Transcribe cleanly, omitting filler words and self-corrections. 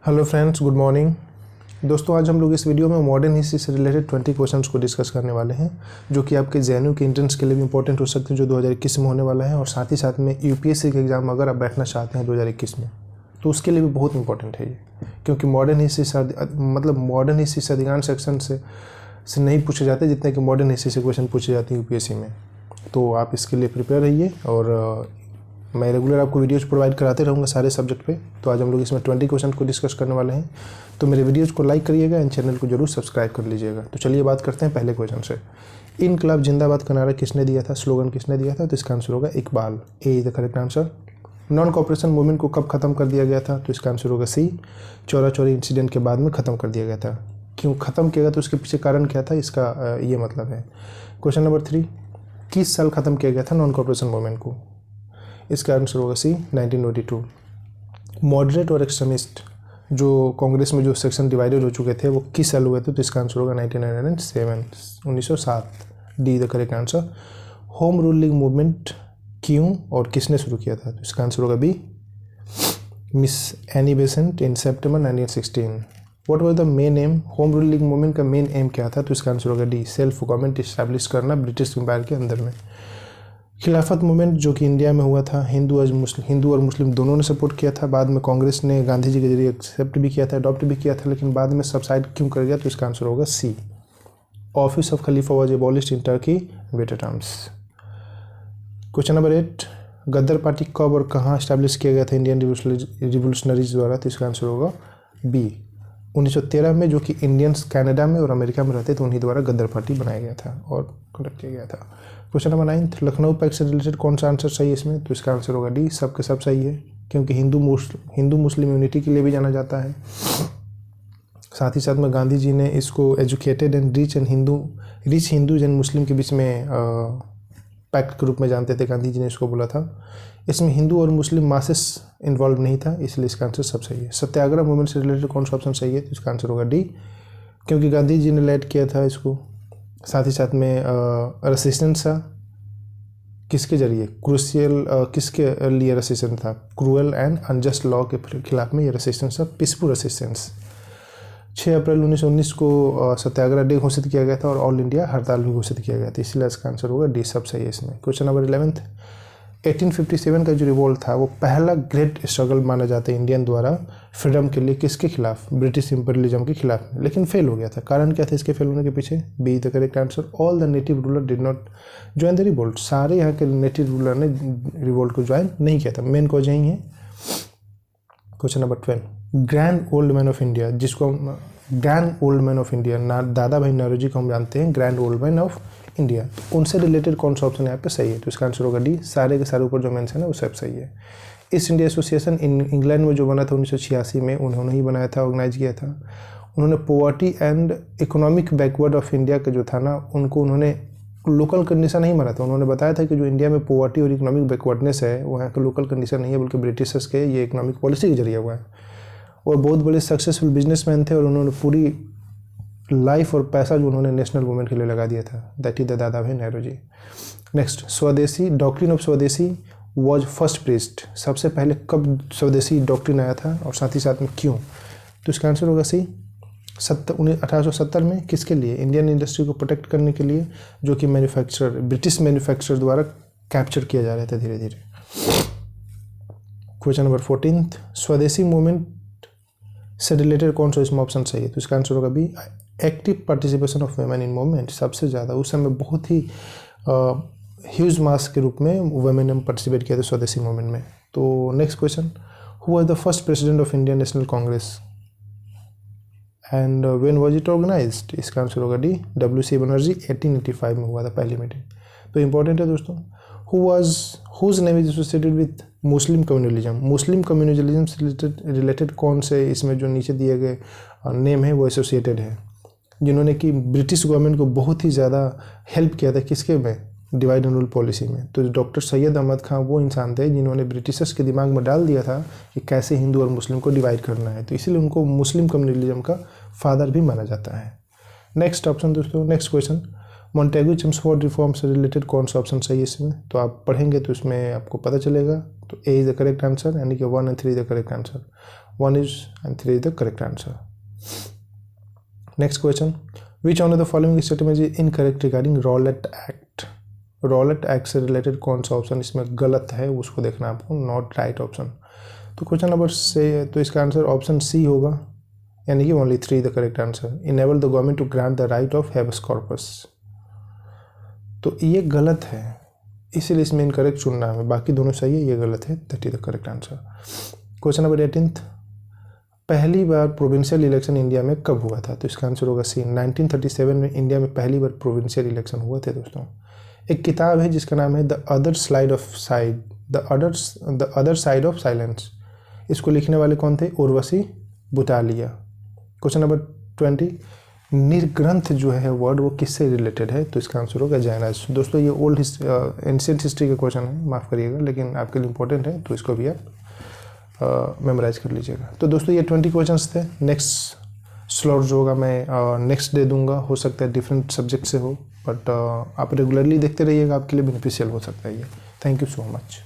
Hello friends, good morning. दोस्तों, आज हम लोग इस वीडियो में मॉडर्न हिस्ट्री से रिलेटेड 20 क्वेश्चंस को डिस्कस करने वाले हैं, जो कि आपके जेएनयू के एंट्रेंस के लिए भी इंपॉर्टेंट हो सकते हैं, जो 2021 में होने वाला है। और साथ ही साथ में यूपीएससी के एग्ज़ाम अगर आप बैठना चाहते हैं 2021 में, तो उसके लिए भी बहुत इंपॉर्टेंट है ये, क्योंकि मॉडर्न हिस्ट्री से अधिकांश सेक्शन से नहीं पूछे जाते जितने कि मॉडर्न हिस्ट्री से क्वेश्चन पूछे जाते हैं यूपीएससी में। तो आप इसके लिए प्रिपेयर रहिए और मैं रेगुलर आपको वीडियोज़ प्रोवाइड कराते रहूँगा सारे सब्जेक्ट पे। तो आज हम लोग इसमें 20 क्वेश्चन को डिस्कस करने वाले हैं। तो मेरे वीडियोज़ को लाइक करिएगा एंड चैनल को जरूर सब्सक्राइब कर लीजिएगा। तो चलिए बात करते हैं पहले क्वेश्चन से। इनकलाब जिंदाबाद का नारा किसने दिया था, स्लोगन किसने दिया था? तो इसका आंसर होगा Iqbal. A is the correct answer. Non cooperation movement को कब खत्म कर दिया गया था? तो इसका आंसर होगा सी, चौरा चौरी इंसिडेंट के बाद में ख़त्म कर दिया गया था। क्यों ख़त्म किया गया, तो उसके पीछे कारण क्या था, इसका ये मतलब है। क्वेश्चन नंबर 3, किस साल ख़त्म किया गया था नॉन कॉपरेशन मूवमेंट को? इसका आंसर होगा सी, 1982। मॉडरेट और एक्सट्रीमिस्ट जो कांग्रेस में जो सेक्शन डिवाइडेड हो चुके थे, वो किस साल हुए थे? तो इसका आंसर होगा 1907। D the correct answer. Home ruling movement क्यों और किसने शुरू किया था? तो इसका आंसर होगा B, Miss Annie Besant in सितंबर 1916। What was the main aim? Home ruling movement का मेन एम क्या था? तो इसका आंसर होगा डी, सेल्फ गवर्नमेंट इस्टेब्लिश करना ब्रिटिश एम्पायर के अंदर में। खिलाफत मूवमेंट जो कि इंडिया में हुआ था, हिंदू और मुस्लिम दोनों ने सपोर्ट किया था। बाद में कांग्रेस ने गांधी जी के जरिए एक्सेप्ट भी किया था, अडॉप्ट भी किया था, लेकिन बाद में सबसाइड क्यों कर गया? तो इसका आंसर होगा सी, ऑफिस ऑफ खलीफा was abolished in Turkey better terms. Question number 8, Ghadar party कब और कहाँ स्टैब्लिश किया गया था इंडियन रिवोल्यूशनरीज द्वारा? तो इसका आंसर होगा बी, 1913 में, जो कि इंडियंस कनाडा में और अमेरिका में रहते थे, उन्हीं द्वारा गद्दार पार्टी बनाया गया था और कंडक्ट किया गया था। क्वेश्चन नंबर 9, लखनऊ पैक्ट से रिलेटेड कौन सा आंसर सही है इसमें? तो इसका आंसर होगा डी, सब के सब सही है, क्योंकि हिंदू मुस्लिम यूनिटी के लिए भी जाना जाता है। साथ ही साथ में गांधी जी ने इसको educated and rich Hindus and Muslim के बीच में पैक्ट के रूप में जानते थे, गांधी जी ने इसको बोला था। इसमें हिंदू और मुस्लिम मासेस इन्वॉल्व नहीं था, इसलिए इसका आंसर सब सही है। सत्याग्रह मूवमेंट से रिलेटेड कौन सा ऑप्शन सही है? तो इसका आंसर होगा डी, क्योंकि गांधी जी ने लेड किया था इसको। साथ ही साथ में रेसिस्टेंस था किसके जरिए? किसके लिए रेसिस्टेंस था? क्रूअल एंड अनजस्ट लॉ के खिलाफ में ये रेसिस्टेंस था, पीसफुल रेसिस्टेंस। 6 अप्रैल 1919 को सत्याग्रह डे घोषित किया गया था और ऑल इंडिया हड़ताल भी घोषित किया गया था, इसलिए इसका आंसर होगा डी, सब सही है इसमें। क्वेश्चन नंबर 11, 1857 का जो रिवोल्ट था, वो पहला ग्रेट स्ट्रगल माना जाता है इंडियन द्वारा फ्रीडम के लिए। किसके खिलाफ? ब्रिटिश इंपीरियलिज्म के खिलाफ, लेकिन फेल हो गया था। कारण क्या था इसके फेल होने के पीछे? Be the correct answer, all the native ruler did not join the revolt. सारे यहाँ के नेटिव रूलर ने रिवोल्ट को ज्वाइन नहीं किया था, मेन कॉज यही है। Question number 12, grand old man of India, जिसको हम grand old man of India दादा भाई नौरोजी को हम जानते हैं grand old man of India, उनसे रिलेटेड कौन सा ऑप्शन यहाँ पे सही है? तो इसका आंसर होगा डी, सारे के सारे ऊपर जो मेंशन है वो सब सही है। ईस्ट इंडिया एसोसिएशन इंग्लैंड में जो बना था 1986 में, उन्होंने ही बनाया था, ऑर्गेनाइज किया था। उन्होंने poverty and economic backward of India का जो था ना, उनको उन्होंने लोकल कंडीशन नहीं माना था। उन्होंने बताया था कि जो इंडिया में पॉवर्टी और इकोनॉमिक बैकवर्डनेस है, वो यहाँ का लोकल कंडीशन नहीं है, बल्कि ब्रिटिशर्स के ये इकोनॉमिक पॉलिसी के जरिए हुआ है। और बहुत बड़े सक्सेसफुल बिजनेसमैन थे और उन्होंने पूरी लाइफ और पैसा जो उन्होंने नेशनल मूवमेंट के लिए लगा दिया था, दैट इज द दादा भाई नेहरू जी। नेक्स्ट, स्वदेशी डॉक्ट्रिन ऑफ स्वदेशी वॉज फर्स्ट प्रीच्ड, सबसे पहले कब स्वदेशी डॉक्ट्रिन आया था और साथ ही साथ में क्यों? तो इसका आंसर होगा सी, 1870 में। किसके लिए? इंडियन इंडस्ट्री को प्रोटेक्ट करने के लिए, जो कि ब्रिटिश मैन्युफैक्चरर द्वारा कैप्चर किया जा रहा था धीरे धीरे। क्वेश्चन नंबर 14, स्वदेशी मूवमेंट से रिलेटेड कौन सा इसमें ऑप्शन सही है? तो इसका आंसर होगा B, active participation of women in movement. सबसे ज़्यादा उस समय बहुत ही ह्यूज मास के रूप में वुमेन ने पार्टिसिपेट किया था स्वदेशी मूवमेंट में। तो next question, who was the first president of Indian National Congress and when was it organised? इसका आंसर होगा डी, WC बनर्जी, 1885 में हुआ था पहली मीटिंग। तो इंपॉर्टेंट है दोस्तों। Whose name is associated with Muslim communalism? Muslim communalism से रिलेटेड कौन से इसमें जो नीचे दिए गए नेम है वो एसोसिएटेड है, जिन्होंने कि ब्रिटिश गवर्नमेंट को बहुत ही ज़्यादा हेल्प किया था किसके में? डिवाइड एंड रूल पॉलिसी में। तो डॉक्टर सैयद अहमद खां वो इंसान थे जिन्होंने ब्रिटिशर्स के दिमाग में डाल दिया था कि कैसे हिंदू और मुस्लिम को डिवाइड करना है, तो इसीलिए उनको मुस्लिम कम्युनलिज्म का फादर भी माना जाता है। नेक्स्ट ऑप्शन दोस्तों, next question, Montagu Chelmsford reform से रिलेटेड कौन सा ऑप्शन सही है इसमें? तो आप पढ़ेंगे तो इसमें आपको पता चलेगा। तो ए इज द करेक्ट आंसर, यानी कि 1 और 3 the correct answer. 1 is and 3 is the correct answer. Next question, which one of the following statement is incorrect regarding Rowlatt Act? Rowlatt Act से रिलेटेड कौन सा ऑप्शन इसमें गलत है उसको देखना आपको, नॉट राइट ऑप्शन। तो क्वेश्चन नंबर से तो इसका आंसर ऑप्शन सी होगा, यानी कि only 3 the correct answer. Enable the government to grant the right of habeas corpus, तो ये गलत है, इसीलिए इसमें इनकरेक्ट चुनना है, बाकी दोनों सही है, ये गलत है, that is the correct answer. Question number 18, पहली बार प्रोविंशियल इलेक्शन इंडिया में कब हुआ था? तो इसका आंसर होगा सी, 1937 में इंडिया में पहली बार प्रोविंशियल इलेक्शन हुआ थे दोस्तों। एक किताब है जिसका नाम है the other side of silence, इसको लिखने वाले कौन थे? उर्वशी बुटालिया। क्वेश्चन नंबर 20, निर्ग्रंथ जो है वर्ड वो किससे रिलेटेड है? तो इसका आंसर होगा जैनाज। दोस्तों ये ओल्ड एंशिएंट हिस्ट्री का क्वेश्चन है, माफ़ करिएगा, लेकिन आपके लिए इंपॉर्टेंट है तो इसको भी आप मेमोराइज कर लीजिएगा। तो दोस्तों ये 20 क्वेश्चंस थे। नेक्स्ट स्लॉट जो होगा मैं नेक्स्ट दे दूंगा, हो सकता है डिफरेंट सब्जेक्ट से हो, बट आप रेगुलरली देखते रहिएगा, आपके लिए बेनिफिशियल हो सकता है ये। Thank you so much.